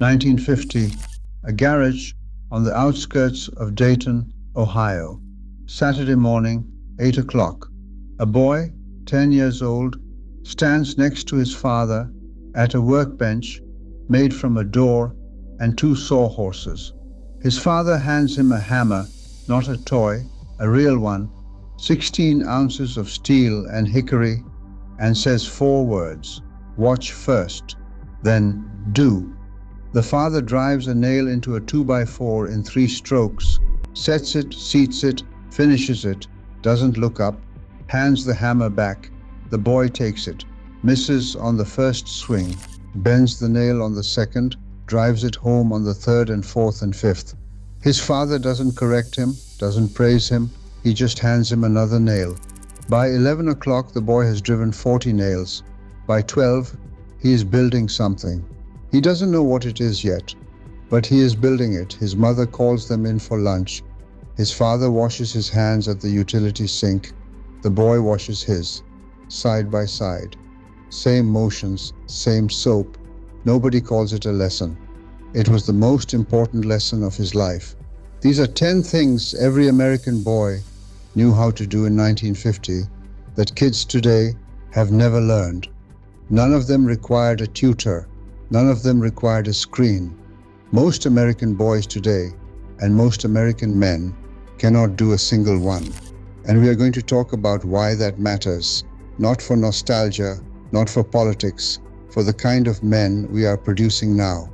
1950, a garage on the outskirts of Dayton, Ohio. Saturday morning, 8 o'clock. A boy, 10 years old, stands next to his father at a workbench made from a door and two sawhorses. His father hands him a hammer, not a toy, a real one, 16 ounces of steel and hickory, and says four words: watch first, then do. The father drives a nail into a 2x4 in 3 strokes, sets it, seats it, finishes it, doesn't look up, hands the hammer back. The boy takes it, misses on the first swing, bends the nail on the second, drives it home on the third and fourth and fifth. His father doesn't correct him, doesn't praise him, he just hands him another nail. By 11 o'clock, the boy has driven 40 nails. By 12, he is building something. He doesn't know what it is yet, but he is building it. His mother calls them in for lunch. His father washes his hands at the utility sink. The boy washes his, side by side. Same motions, same soap. Nobody calls it a lesson. It was the most important lesson of his life. These are 10 things every American boy knew how to do in 1950 that kids today have never learned. None of them required a tutor. None of them required a screen. Most American boys today and most American men cannot do a single one. And we are going to talk about why that matters, not for nostalgia, not for politics, for the kind of men we are producing now.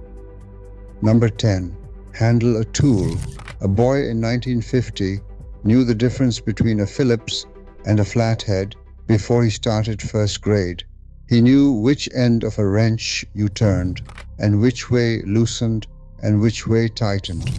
Number 10, handle a tool. A boy in 1950 knew the difference between a Phillips and a flathead before he started first grade. He knew which end of a wrench you turned, and which way loosened, and which way tightened.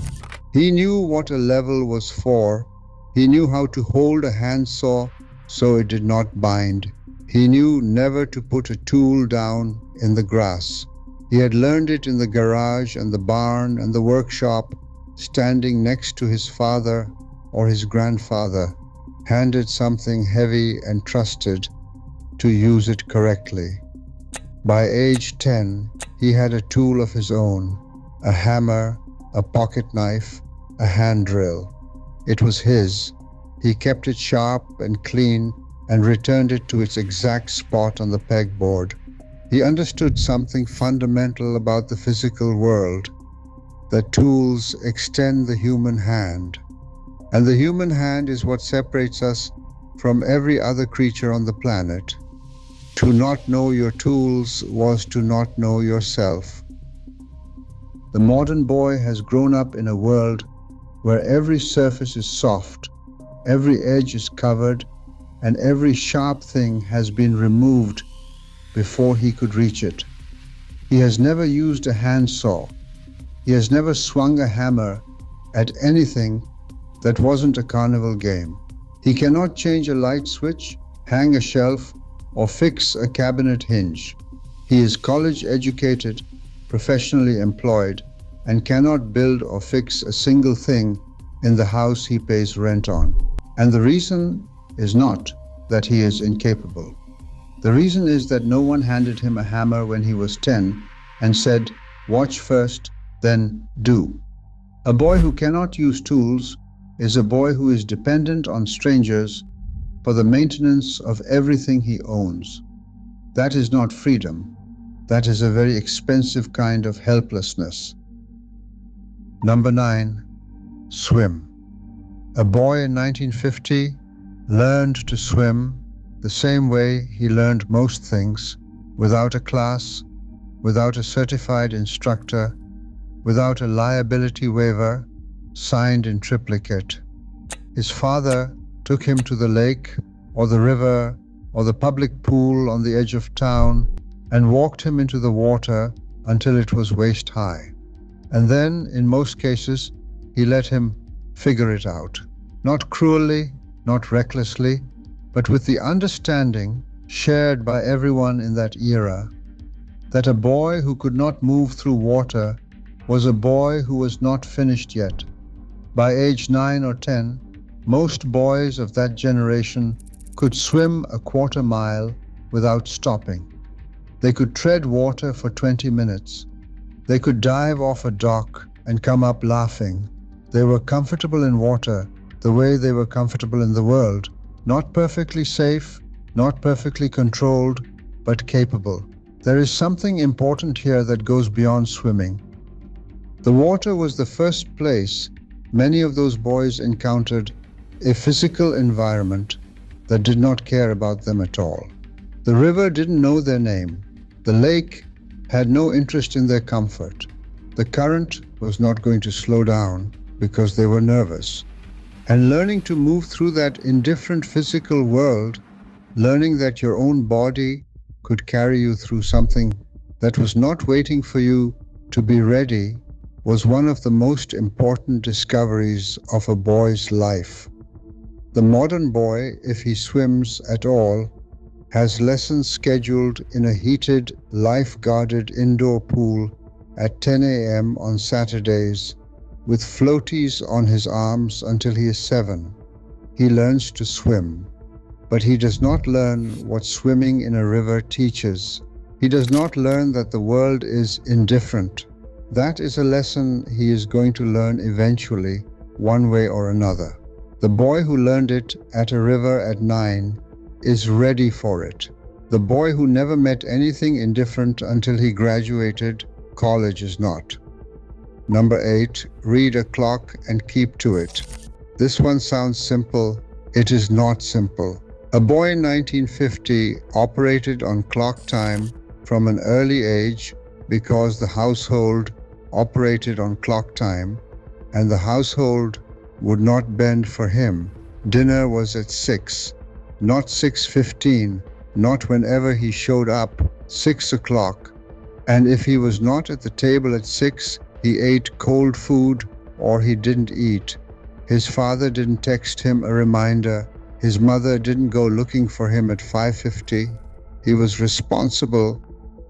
He knew what a level was for. He knew how to hold a handsaw so it did not bind. He knew never to put a tool down in the grass. He had learned it in the garage and the barn and the workshop, standing next to his father or his grandfather, handed something heavy and trusted to use it correctly. By age 10, he had a tool of his own, a hammer, a pocket knife, a hand drill. It was his. He kept it sharp and clean and returned it to its exact spot on the pegboard. He understood something fundamental about the physical world, that tools extend the human hand. And the human hand is what separates us from every other creature on the planet. To not know your tools was to not know yourself. The modern boy has grown up in a world where every surface is soft, every edge is covered, and every sharp thing has been removed before he could reach it. He has never used a handsaw. He has never swung a hammer at anything that wasn't a carnival game. He cannot change a light switch, hang a shelf, or fix a cabinet hinge. He is college educated, professionally employed, and cannot build or fix a single thing in the house he pays rent on. And the reason is not that he is incapable. The reason is that no one handed him a hammer when he was 10 and said, watch first, then do. A boy who cannot use tools is a boy who is dependent on strangers for the maintenance of everything he owns. That is not freedom. That is a very expensive kind of helplessness. Number 9, swim. A boy in 1950 learned to swim the same way he learned most things, without a class, without a certified instructor, without a liability waiver signed in triplicate. His father took him to the lake or the river or the public pool on the edge of town and walked him into the water until it was waist high. And then, in most cases, he let him figure it out. Not cruelly, not recklessly, but with the understanding shared by everyone in that era that a boy who could not move through water was a boy who was not finished yet. By age 9 or 10, most boys of that generation could swim a quarter mile without stopping. They could tread water for 20 minutes. They could dive off a dock and come up laughing. They were comfortable in water the way they were comfortable in the world, not perfectly safe, not perfectly controlled, but capable. There is something important here that goes beyond swimming. The water was the first place many of those boys encountered a physical environment that did not care about them at all. The river didn't know their name. The lake had no interest in their comfort. The current was not going to slow down because they were nervous. And learning to move through that indifferent physical world, learning that your own body could carry you through something that was not waiting for you to be ready, was one of the most important discoveries of a boy's life. The modern boy, if he swims at all, has lessons scheduled in a heated, life-guarded indoor pool at 10 a.m. on Saturdays, with floaties on his arms until he is 7. He learns to swim, but he does not learn what swimming in a river teaches. He does not learn that the world is indifferent. That is a lesson he is going to learn eventually, one way or another. The boy who learned it at a river at 9 is ready for it. The boy who never met anything indifferent until he graduated college is not. Number 8, read a clock and keep to it. This one sounds simple. It is not simple. A boy in 1950 operated on clock time from an early age because the household operated on clock time and the household would not bend for him. Dinner was at 6, not 6:15, not whenever he showed up, 6 o'clock. And if he was not at the table at 6, he ate cold food or he didn't eat. His father didn't text him a reminder. His mother didn't go looking for him at 5:50. He was responsible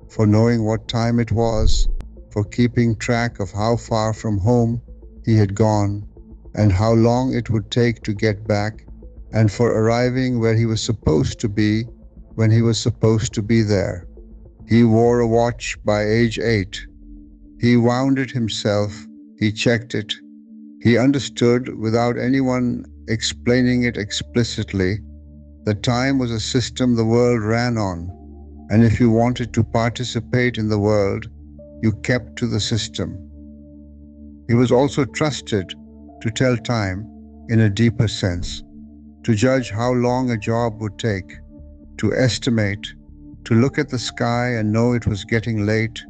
for knowing what time it was, for keeping track of how far from home he had gone and how long it would take to get back, and for arriving where he was supposed to be when he was supposed to be there. He wore a watch by age 8. He wound it himself. He checked it. He understood, without anyone explaining it explicitly, that time was a system the world ran on, and if you wanted to participate in the world, you kept to the system. He was also trusted to tell time in a deeper sense, to judge how long a job would take, to estimate, to look at the sky and know it was getting late,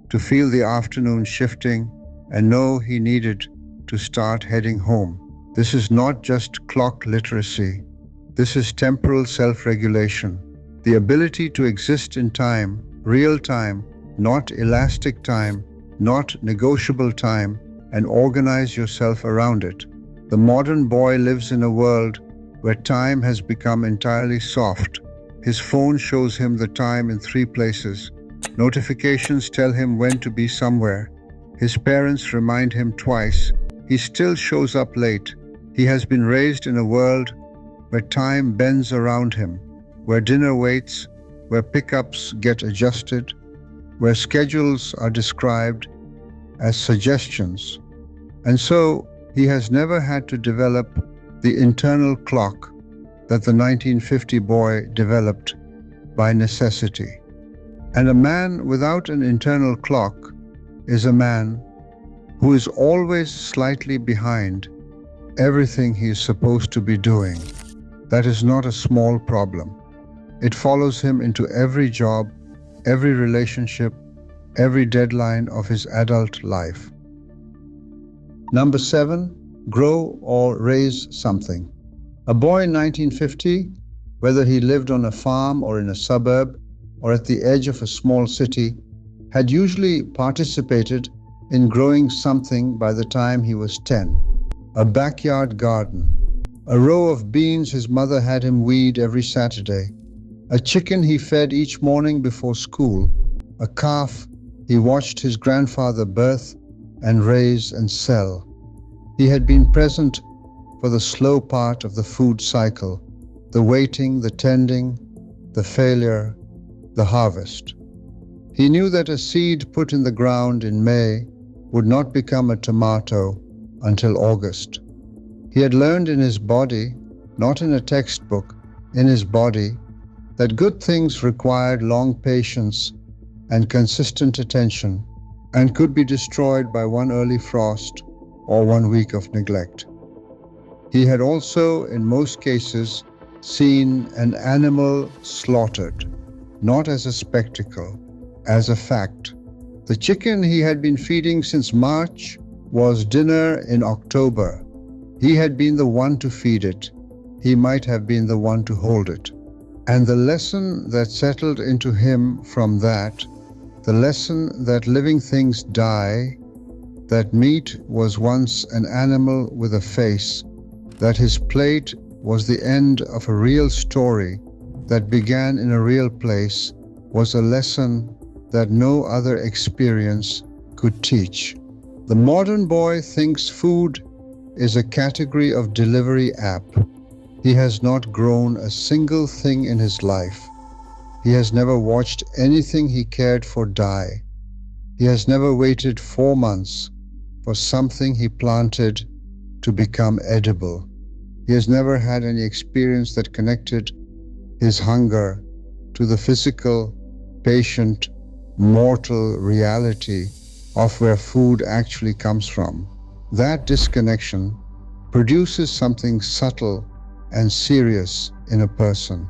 to feel the afternoon shifting and know he needed to start heading home. This is not just clock literacy. This is temporal self-regulation, the ability to exist in time, real time, not elastic time, not negotiable time, and organize yourself around it. The modern boy lives in a world where time has become entirely soft. His phone shows him the time in 3 places. Notifications tell him when to be somewhere. His parents remind him twice. He still shows up late. He has been raised in a world where time bends around him, where dinner waits, where pickups get adjusted, where schedules are described as suggestions. And so he has never had to develop the internal clock that the 1950 boy developed by necessity. And a man without an internal clock is a man who is always slightly behind everything he is supposed to be doing. That is not a small problem. It follows him into every job, every relationship, every deadline of his adult life. Number 7, grow or raise something. A boy in 1950, whether he lived on a farm or in a suburb or at the edge of a small city, had usually participated in growing something by the time he was 10. A backyard garden, a row of beans his mother had him weed every Saturday, a chicken he fed each morning before school, a calf he watched his grandfather birth and raise and sell. He had been present for the slow part of the food cycle, the waiting, the tending, the failure, the harvest. He knew that a seed put in the ground in May would not become a tomato until August. He had learned in his body, not in a textbook, in his body, that good things required long patience and consistent attention and could be destroyed by one early frost or 1 week of neglect. He had also, in most cases, seen an animal slaughtered, not as a spectacle, as a fact. The chicken he had been feeding since March was dinner in October. He had been the one to feed it. He might have been the one to hold it. And the lesson that settled into him from that, the lesson that living things die, that meat was once an animal with a face, that his plate was the end of a real story that began in a real place, was a lesson that no other experience could teach. The modern boy thinks food is a category of delivery app. He has not grown a single thing in his life. He has never watched anything he cared for die. He has never waited 4 months for something he planted to become edible. He has never had any experience that connected his hunger to the physical, patient, mortal reality of where food actually comes from. That disconnection produces something subtle and serious in a person.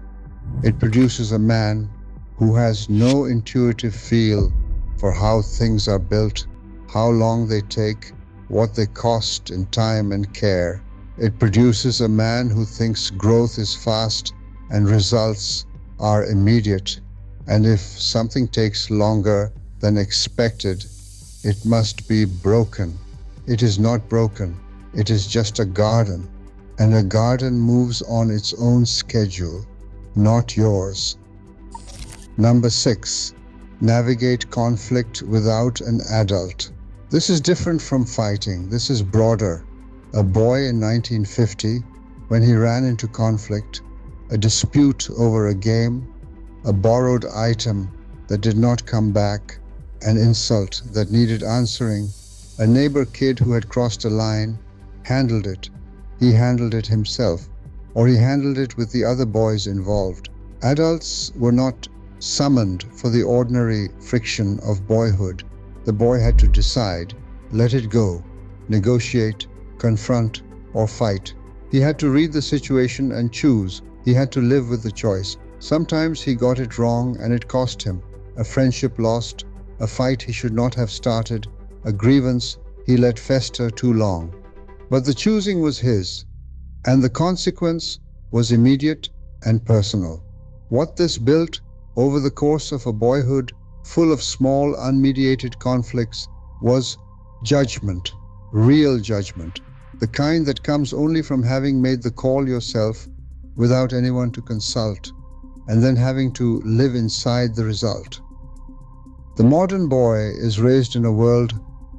It produces a man who has no intuitive feel for how things are built, how long they take, what they cost in time and care. It produces a man who thinks growth is fast and results are immediate, and if something takes longer than expected, it must be broken. It is not broken, it is just a garden. And a garden moves on its own schedule, not yours. Number 6, navigate conflict without an adult. This is different from fighting. This is broader. A boy in 1950, when he ran into conflict, a dispute over a game, a borrowed item that did not come back, an insult that needed answering, a neighbor kid who had crossed a line, handled it. He handled it himself, or he handled it with the other boys involved. Adults were not summoned for the ordinary friction of boyhood. The boy had to decide, let it go, negotiate, confront, or fight. He had to read the situation and choose. He had to live with the choice. Sometimes he got it wrong and it cost him. A friendship lost, a fight he should not have started, a grievance he let fester too long. But the choosing was his, and the consequence was immediate and personal. What this built over the course of a boyhood full of small, unmediated conflicts was judgment, real judgment, the kind that comes only from having made the call yourself without anyone to consult, and then having to live inside the result. The modern boy is raised in a world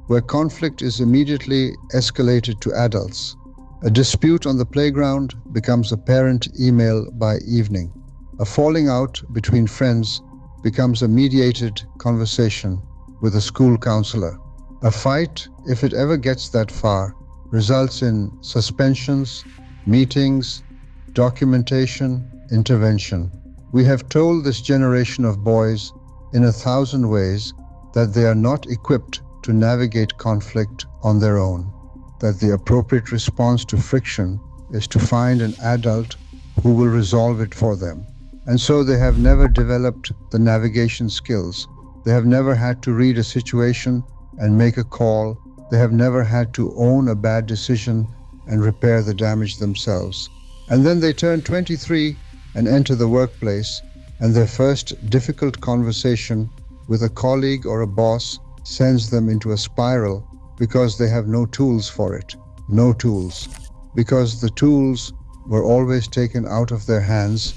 where conflict is immediately escalated to adults. A dispute on the playground becomes a parent email by evening. A falling out between friends becomes a mediated conversation with a school counselor. A fight, if it ever gets that far, results in suspensions, meetings, documentation, intervention. We have told this generation of boys in 1,000 ways that they are not equipped to navigate conflict on their own, that the appropriate response to friction is to find an adult who will resolve it for them. And so they have never developed the navigation skills. They have never had to read a situation and make a call. They have never had to own a bad decision and repair the damage themselves. And then they turn 23 and enter the workplace, and their first difficult conversation with a colleague or a boss sends them into a spiral because they have no tools for it. No tools. Because the tools were always taken out of their hands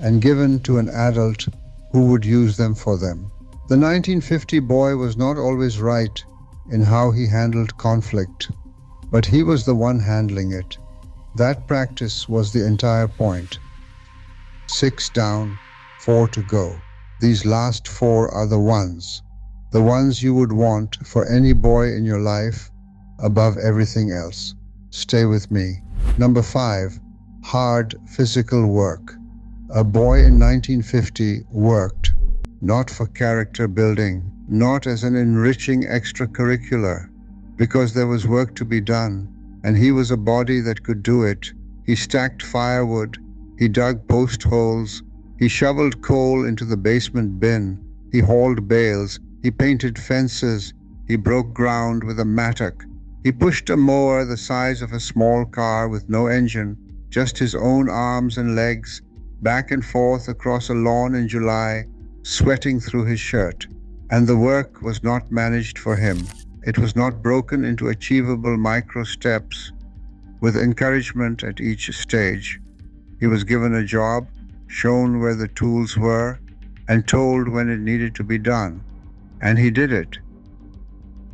and given to an adult who would use them for them. The 1950 boy was not always right in how he handled conflict, but he was the one handling it. That practice was the entire point. 6 down, 4 to go. These last four are the ones you would want for any boy in your life above everything else. Stay with me. Number 5, hard physical work. A boy in 1950 worked, not for character building, not as an enriching extracurricular, because there was work to be done, and he was a body that could do it. He stacked firewood, he dug post holes, he shoveled coal into the basement bin, he hauled bales, he painted fences, he broke ground with a mattock, he pushed a mower the size of a small car with no engine, just his own arms and legs, back and forth across a lawn in July, sweating through his shirt. And the work was not managed for him. It was not broken into achievable micro steps with encouragement at each stage. He was given a job, shown where the tools were, and told when it needed to be done. And he did it.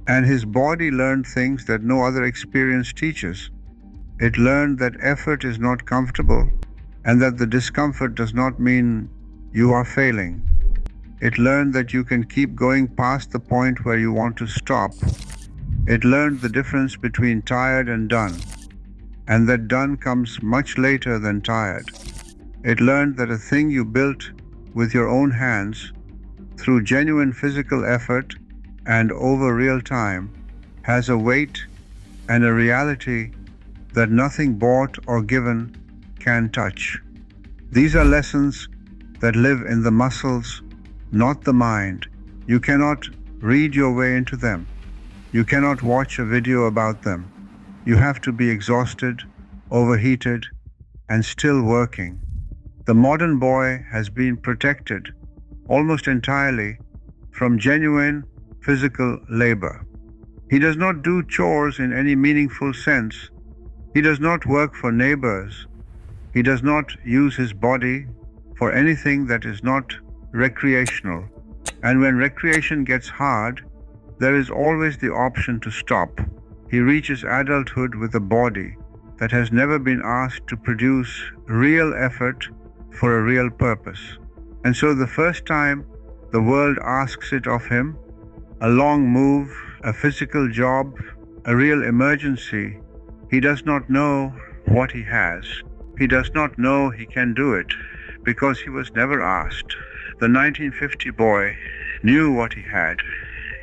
And his body learned things that no other experience teaches. It learned that effort is not comfortable, and that the discomfort does not mean you are failing. It learned that you can keep going past the point where you want to stop. It learned the difference between tired and done, and that done comes much later than tired. It learned that a thing you built with your own hands, through genuine physical effort and over real time, has a weight and a reality that nothing bought or given can touch. These are lessons that live in the muscles, not the mind. You cannot read your way into them. You cannot watch a video about them. You have to be exhausted, overheated, and still working. The modern boy has been protected almost entirely from genuine physical labor. He does not do chores in any meaningful sense. He does not work for neighbors. He does not use his body for anything that is not recreational. And when recreation gets hard, there is always the option to stop. He reaches adulthood with a body that has never been asked to produce real effort for a real purpose. And so the first time the world asks it of him, a long move, a physical job, a real emergency, he does not know what he has. He does not know he can do it because he was never asked. The 1950 boy knew what he had.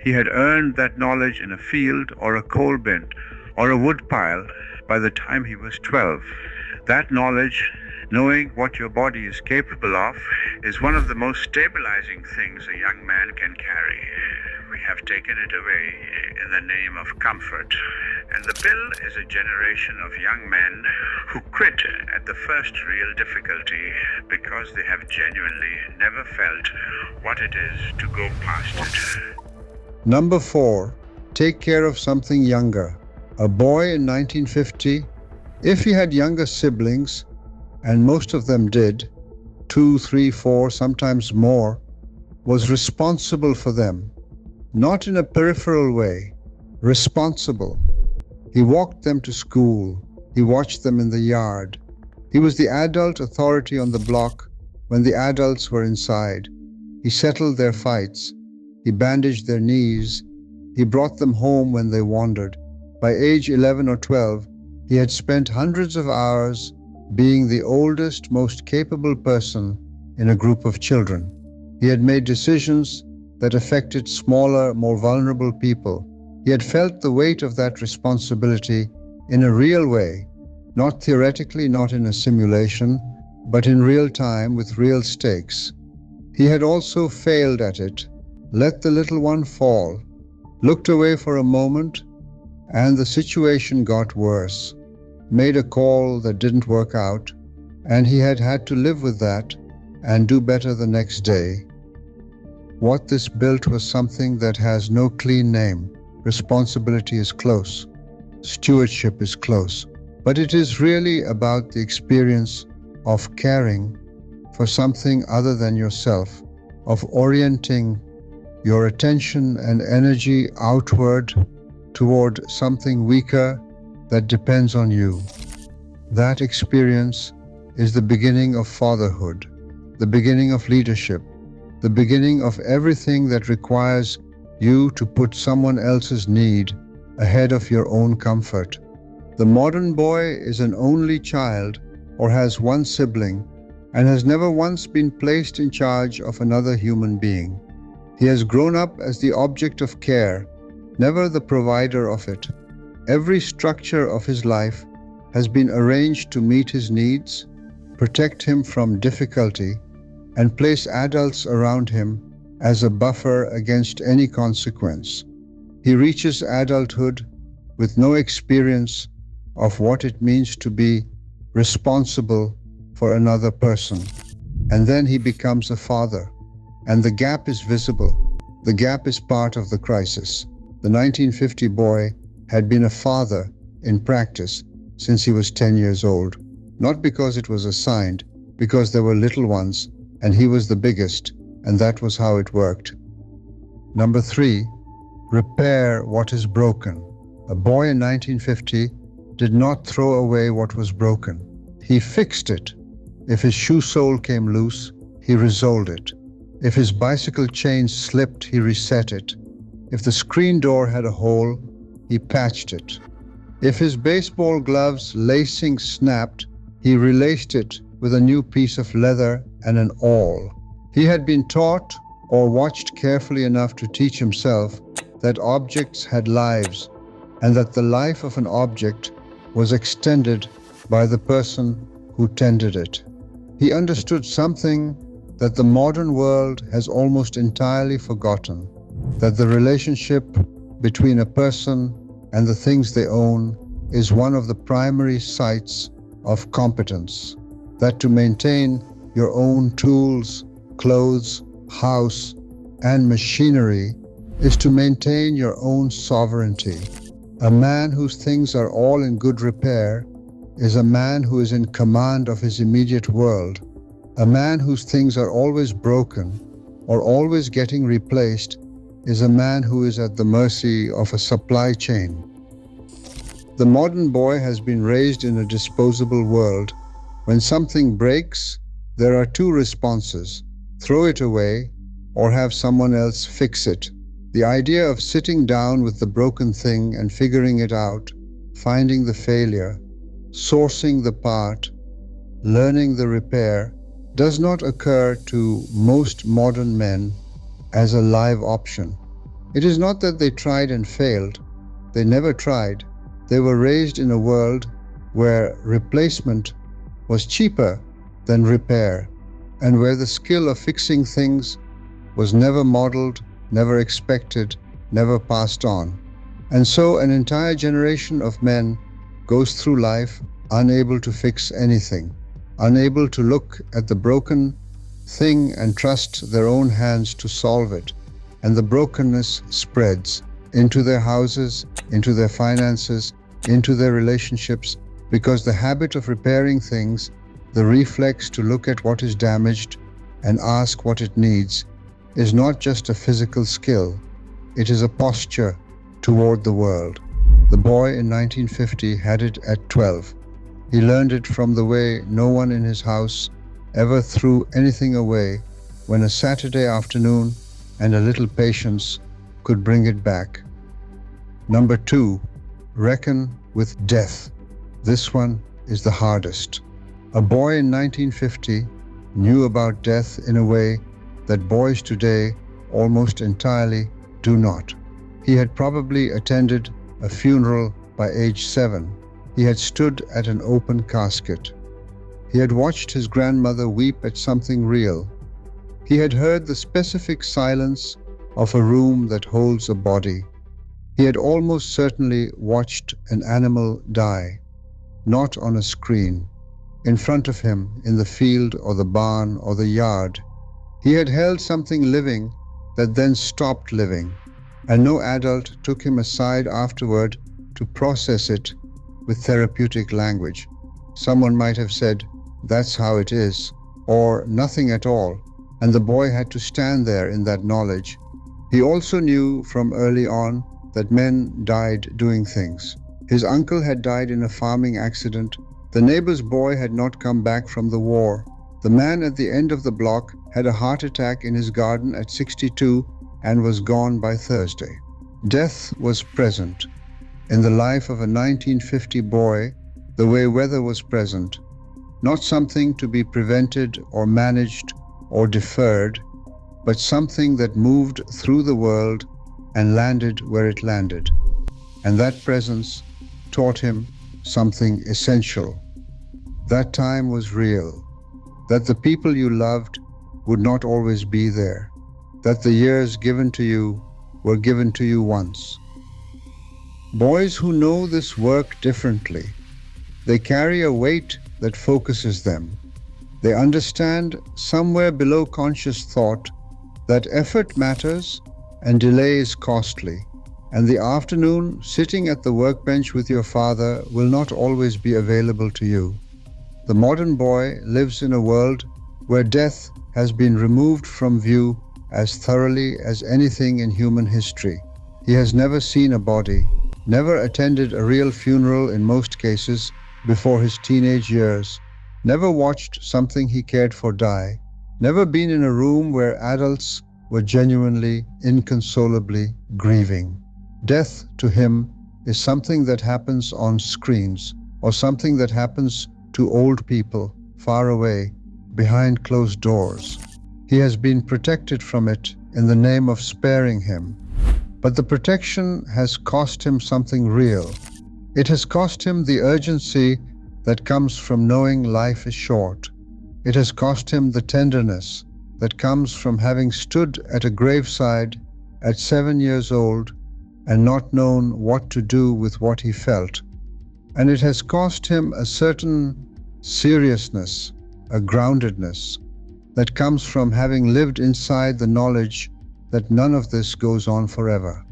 He had earned that knowledge in a field or a coal bin or a woodpile by the time he was 12. That knowledge, knowing what your body is capable of, is one of the most stabilizing things a young man can carry. We have taken it away in the name of comfort. And the bill is a generation of young men who quit at the first real difficulty because they have genuinely never felt what it is to go past it. Number 4, take care of something younger. A boy in 1950, if he had younger siblings, and most of them did, 2, 3, 4, sometimes more, was responsible for them. Not in a peripheral way, responsible. He walked them to school. He watched them in the yard. He was the adult authority on the block when the adults were inside. He settled their fights. He bandaged their knees. He brought them home when they wandered. By age 11 or 12, he had spent hundreds of hours being the oldest, most capable person in a group of children. He had made decisions that affected smaller, more vulnerable people. He had felt the weight of that responsibility in a real way, not theoretically, not in a simulation, but in real time with real stakes. He had also failed at it, let the little one fall, looked away for a moment, and the situation got worse, made a call that didn't work out, and he had had to live with that and do better the next day. What this built was something that has no clean name. Responsibility is close. Stewardship is close. But it is really about the experience of caring for something other than yourself, of orienting your attention and energy outward toward something weaker that depends on you. That experience is the beginning of fatherhood, the beginning of leadership, the beginning of everything that requires you to put someone else's need ahead of your own comfort. The modern boy is an only child or has one sibling and has never once been placed in charge of another human being. He has grown up as the object of care, never the provider of it. Every structure of his life has been arranged to meet his needs, protect him from difficulty, and place adults around him as a buffer against any consequence. He reaches adulthood with no experience of what it means to be responsible for another person. And then he becomes a father, and the gap is visible. The gap is part of the crisis. The 1950 boy had been a father in practice since he was 10 years old, not because it was assigned, because there were little ones, and he was the biggest, and that was how it worked. Number 3, repair what is broken. A boy in 1950 did not throw away what was broken. He fixed it. If his shoe sole came loose, he resoled it. If his bicycle chain slipped, he reset it. If the screen door had a hole, he patched it. If his baseball glove's lacing snapped, he relaced it with a new piece of leather and an awl. He had been taught or watched carefully enough to teach himself that objects had lives and that the life of an object was extended by the person who tended it. He understood something that the modern world has almost entirely forgotten, that the relationship between a person and the things they own is one of the primary sites of competence, that to maintain your own tools, clothes, house, and machinery is to maintain your own sovereignty. A man whose things are all in good repair is a man who is in command of his immediate world. A man whose things are always broken or always getting replaced is a man who is at the mercy of a supply chain. The modern boy has been raised in a disposable world. When something breaks, there are two responses: throw it away or have someone else fix it. The idea of sitting down with the broken thing and figuring it out, finding the failure, sourcing the part, learning the repair, does not occur to most modern men as a live option. It is not that they tried and failed. They never tried. They were raised in a world where replacement was cheaper than repair, and where the skill of fixing things was never modeled, never expected, never passed on. And so an entire generation of men goes through life unable to fix anything, unable to look at the broken thing and trust their own hands to solve it. And the brokenness spreads into their houses, into their finances, into their relationships, because the habit of repairing things, the reflex to look at what is damaged and ask what it needs, is not just a physical skill, it is a posture toward the world. The boy in 1950 had it at 12. He learned it from the way no one in his house ever threw anything away when a Saturday afternoon and a little patience could bring it back. Number 2, reckon with death. This one is the hardest. A boy in 1950 knew about death in a way that boys today almost entirely do not. He had probably attended a funeral by age 7. He had stood at an open casket. He had watched his grandmother weep at something real. He had heard the specific silence of a room that holds a body. He had almost certainly watched an animal die, not on a screen, in front of him in the field or the barn or the yard. He had held something living that then stopped living, and no adult took him aside afterward to process it with therapeutic language. Someone might have said, "That's how it is," or "nothing at all," and the boy had to stand there in that knowledge. He also knew from early on that men died doing things. His uncle had died in a farming accident. The neighbor's boy had not come back from the war. The man at the end of the block had a heart attack in his garden at 62 and was gone by Thursday. Death was present in the life of a 1950 boy the way weather was present, not something to be prevented or managed or deferred, but something that moved through the world and landed where it landed. And that presence taught him something essential. That time was real, that the people you loved would not always be there, that the years given to you were given to you once. Boys who know this work differently. They carry a weight that focuses them. They understand somewhere below conscious thought that effort matters and delay is costly, and the afternoon sitting at the workbench with your father will not always be available to you. The modern boy lives in a world where death has been removed from view as thoroughly as anything in human history. He has never seen a body, never attended a real funeral in most cases before his teenage years, never watched something he cared for die, never been in a room where adults were genuinely, inconsolably grieving. Death to him is something that happens on screens, or something that happens to old people far away, behind closed doors. He has been protected from it in the name of sparing him. But the protection has cost him something real. It has cost him the urgency that comes from knowing life is short. It has cost him the tenderness that comes from having stood at a graveside at 7 years old and not known what to do with what he felt. And it has cost him a certain seriousness, a groundedness, that comes from having lived inside the knowledge that none of this goes on forever.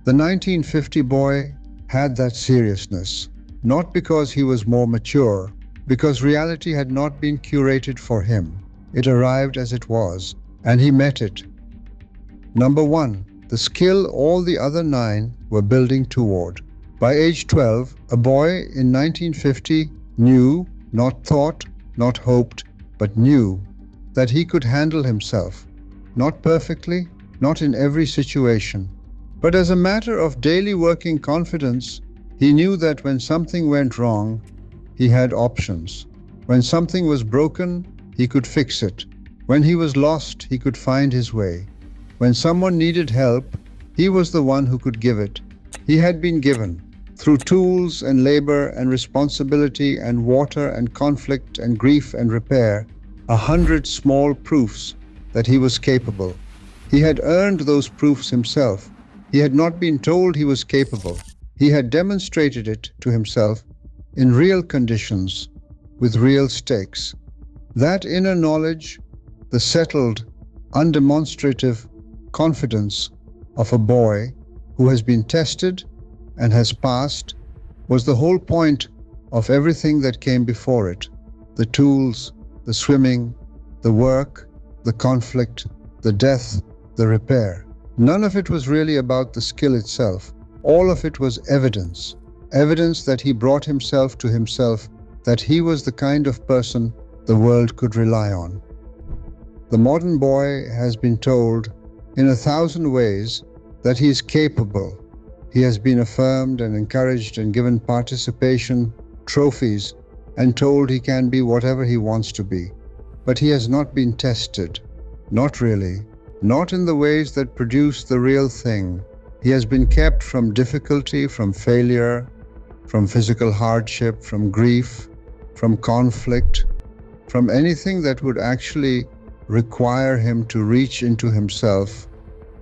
The 1950 boy had that seriousness, not because he was more mature, because reality had not been curated for him. It arrived as it was, and he met it. Number one, the skill all the other 9 were building toward. By age 12, a boy in 1950 knew, not thought, not hoped, but knew that he could handle himself, not perfectly, not in every situation, but as a matter of daily working confidence. He knew that when something went wrong, he had options. When something was broken, he could fix it. When he was lost, he could find his way. When someone needed help, he was the one who could give it. He had been given, through tools and labor and responsibility and water and conflict and grief and repair, 100 small proofs that he was capable. He had earned those proofs himself. He had not been told he was capable. He had demonstrated it to himself in real conditions, with real stakes. That inner knowledge, the settled, undemonstrative confidence of a boy who has been tested and has passed, was the whole point of everything that came before it. The tools, the swimming, the work, the conflict, the death, the repair. None of it was really about the skill itself. All of it was evidence. Evidence that he brought himself to himself, that he was the kind of person the world could rely on. The modern boy has been told in 1,000 ways that he is capable. He has been affirmed and encouraged and given participation, trophies, and told he can be whatever he wants to be. But he has not been tested. Not really. Not in the ways that produce the real thing. He has been kept from difficulty, from failure, from physical hardship, from grief, from conflict, from anything that would actually require him to reach into himself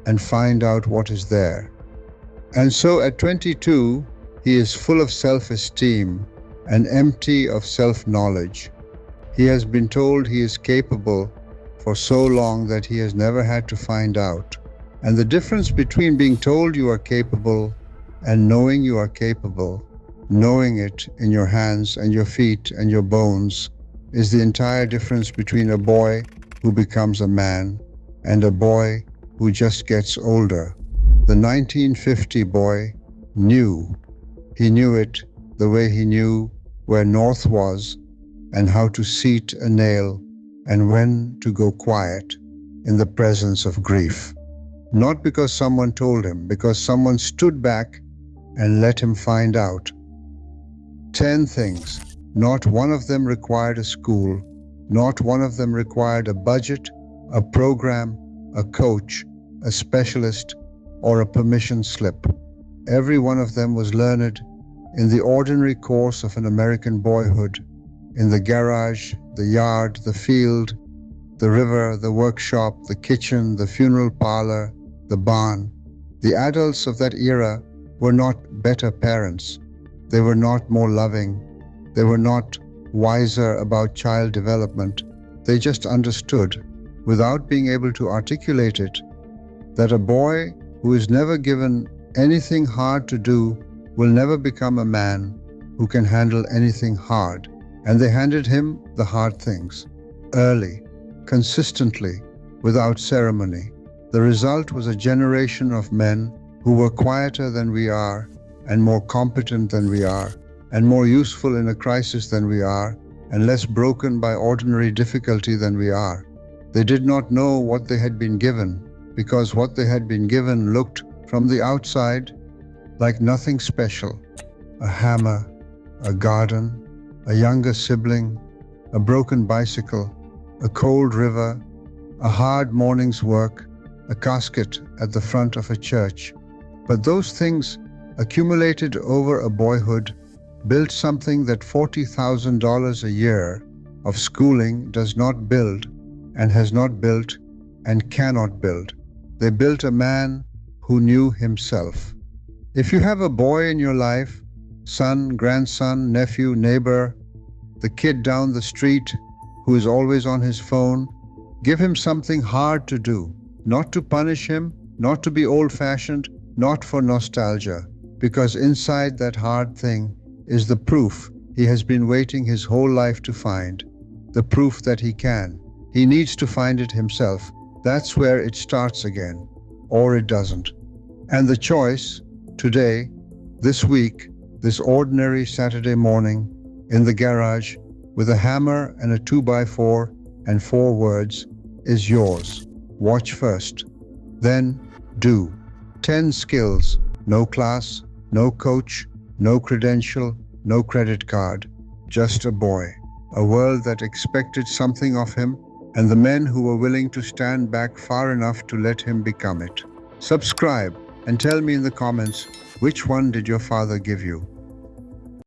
and find out what is there. And so at 22, he is full of self-esteem and empty of self-knowledge. He has been told he is capable for so long that he has never had to find out. And the difference between being told you are capable and knowing you are capable, knowing it in your hands and your feet and your bones, is the entire difference between a boy who becomes a man and a boy who just gets older. The 1950 boy knew. He knew it the way he knew where north was and how to seat a nail and when to go quiet. in the presence of grief. Not because someone told him, because someone stood back and let him find out. 10 things. Not one of them required a school. Not one of them required a budget, a program, a coach, a specialist, or a permission slip. Every one of them was learned in the ordinary course of an American boyhood, in the garage, the yard, the field, the river, the workshop, the kitchen, the funeral parlor, the barn. The adults of that era were not better parents. They were not more loving. They were not wiser about child development. They just understood, without being able to articulate it, that a boy who is never given anything hard to do will never become a man who can handle anything hard. And they handed him the hard things, early, consistently, without ceremony. The result was a generation of men who were quieter than we are, and more competent than we are, and more useful in a crisis than we are, and less broken by ordinary difficulty than we are. They did not know what they had been given, because what they had been given looked, from the outside, like nothing special. A hammer, a garden, a younger sibling, a broken bicycle, a cold river, a hard morning's work, a casket at the front of a church. But those things, accumulated over a boyhood, built something that $40,000 a year of schooling does not build, and has not built, and cannot build. They built a man who knew himself. If you have a boy in your life, son, grandson, nephew, neighbor, the kid down the street who is always on his phone, give him something hard to do, not to punish him, not to be old-fashioned, not for nostalgia, because inside that hard thing is the proof he has been waiting his whole life to find, the proof that he can. He needs to find it himself. That's where it starts again, or it doesn't. And the choice, today, this week, this ordinary Saturday morning, in the garage, with a hammer and a 2x4 and 4 words, is yours. Watch first, then do. 10 skills, no class, no coach, no credential, no credit card, just a boy. A world that expected something of him, and the men who were willing to stand back far enough to let him become it. Subscribe and tell me in the comments, which one did your father give you?